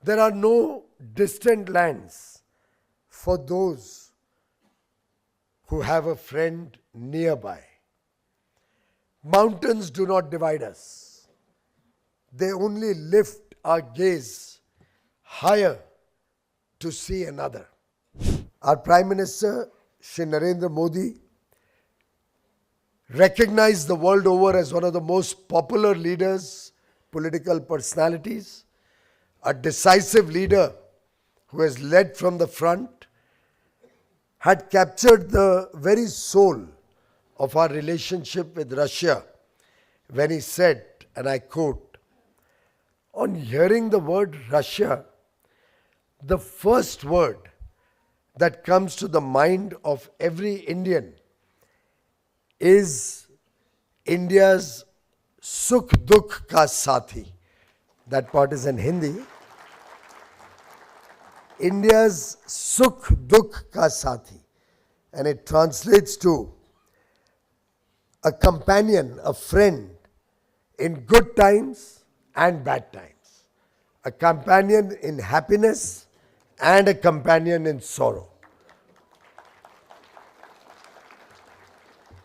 There are no distant lands for those who have a friend nearby. Mountains do not divide us. They only lift our gaze higher to see another. Our Prime Minister, Shri Narendra Modi, recognized the world over as one of the most popular leaders, political personalities, a decisive leader who has led from the front, had captured the very soul of our relationship with Russia when he said, and I quote, "On hearing the word Russia, the first word that comes to the mind of every Indian is India's Sukh Dukh Ka Sathi." That part is in Hindi. India's Sukh Dukh Ka Sathi. And it translates to a companion, a friend in good times and bad times. A companion in happiness and a companion in sorrow.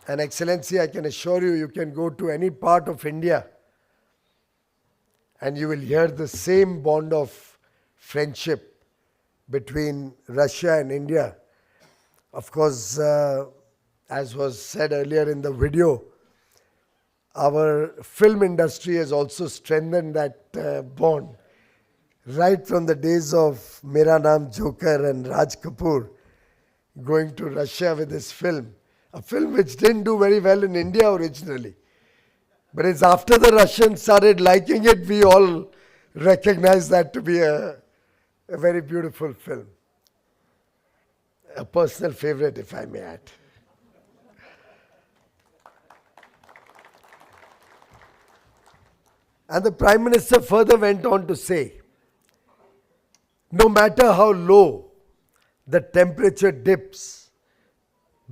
And Excellency, I can assure you, you can go to any part of India and you will hear the same bond of friendship between Russia and India. Of course, as was said earlier in the video, our film industry has also strengthened that bond. Right from the days of Mera Naam Joker and Raj Kapoor going to Russia with this film. A film which didn't do very well in India originally. But it's after the Russians started liking it, we all recognized that to be a very beautiful film. A personal favorite, if I may add. And the Prime Minister further went on to say, no matter how low the temperature dips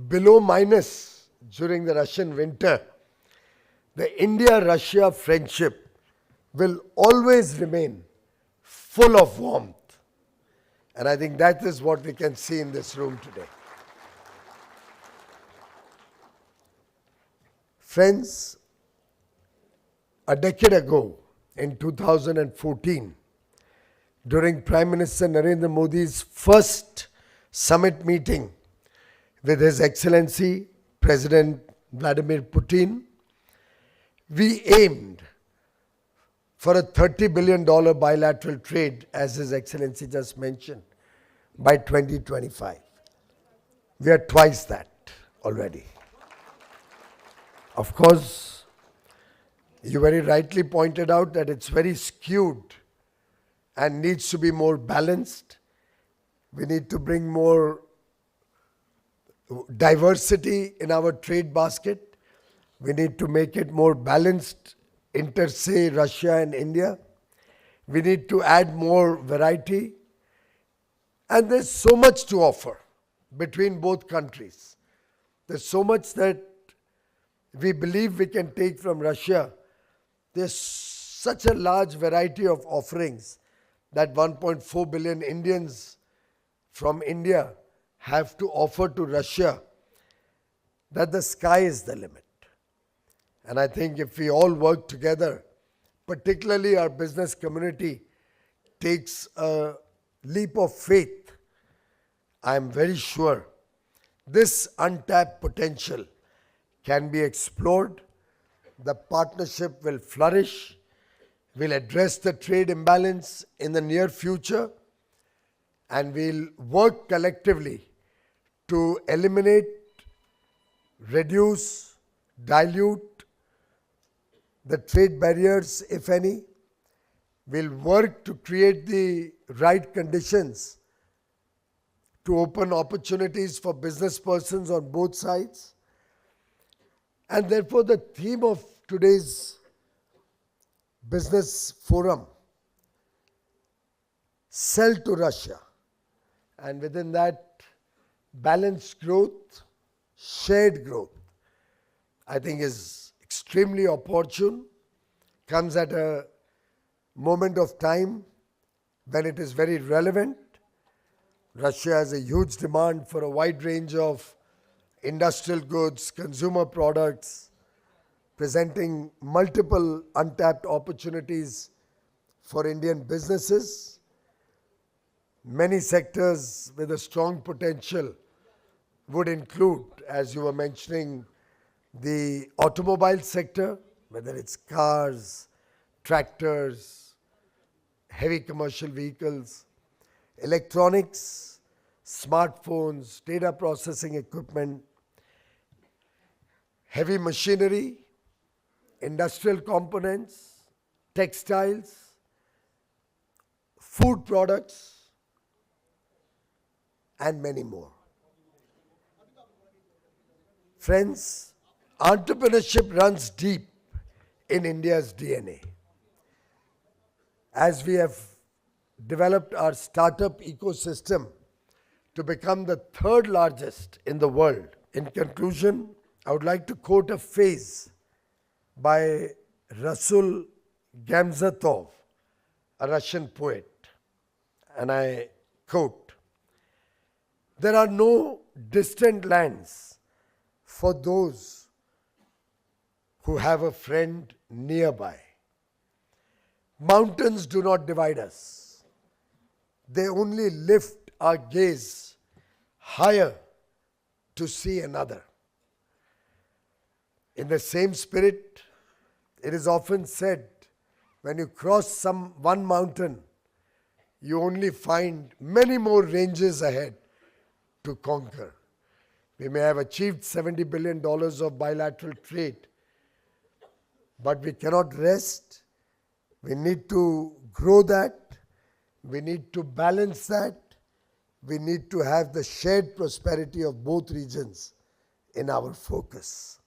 below minus during the Russian winter, the India-Russia friendship will always remain full of warmth. And I think that is what we can see in this room today. Friends, a decade ago, in 2014, during Prime Minister Narendra Modi's first summit meeting with His Excellency President Vladimir Putin, we aimed for a $30 billion bilateral trade, as His Excellency just mentioned, by 2025. We are twice that already. Of course, you very rightly pointed out that it's very skewed and needs to be more balanced. We need to bring more diversity in our trade basket. We need to make it more balanced inter, say, Russia and India. We need to add more variety. And there's so much to offer between both countries. There's so much that we believe we can take from Russia. There's such a large variety of offerings that 1.4 billion Indians from India have to offer to Russia, that the sky is the limit. And I think if we all work together, particularly our business community takes a leap of faith, I am very sure this untapped potential can be explored. The partnership will flourish. We'll address the trade imbalance in the near future, and we'll work collectively to eliminate, reduce, dilute the trade barriers, if any. We'll work to create the right conditions to open opportunities for business persons on both sides. And therefore, the theme of today's business forum, sell to Russia, and within that, balanced growth, shared growth, I think is extremely opportune, comes at a moment of time when it is very relevant. Russia has a huge demand for a wide range of industrial goods, consumer products, presenting multiple untapped opportunities for Indian businesses. Many sectors with a strong potential would include, as you were mentioning, the automobile sector, whether it's cars, tractors, heavy commercial vehicles, electronics, smartphones, data processing equipment, heavy machinery, industrial components, textiles, food products, and many more. Friends, entrepreneurship runs deep in India's DNA. As we have developed our startup ecosystem to become the third largest in the world. In conclusion, I would like to quote a phrase by Rasul Gamzatov, a Russian poet, and I quote, "There are no distant lands for those who have a friend nearby. Mountains do not divide us. They only lift our gaze higher to see another." In the same spirit, it is often said, when you cross one mountain, you only find many more ranges ahead to conquer. We may have achieved $70 billion of bilateral trade, but we cannot rest. We need to grow that. We need to balance that. We need to have the shared prosperity of both regions in our focus.